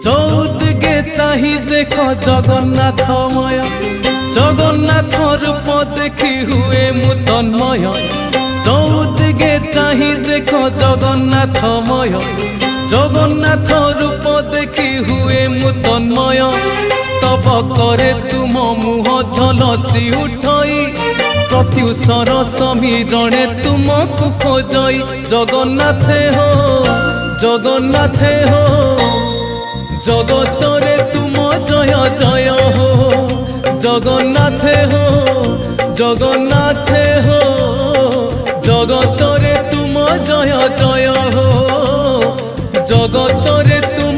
চৌদিকে চাহি দেখ জগন্নাথময়, জগন্নাথ রূপ দেখি হুয়ে মু তন্ময়। চৌদিকে চাহি দেখ জগন্নাথময়, জগন্নাথ রূপ দেখি হুয়ে মু তন্ময়। স্তব করে তুম মুহ ঝলসি উঠই, প্রত্যুষর সমীরণে তুমকু খোঁজই। জগন্নাথে হো, জগন্নাথে হো, জগতরে তুম জয় জয় হো। জগন্নাথে হো, জগন্নাথে হো, জগতরে তুম জয় জয় হো। জগতরে তুম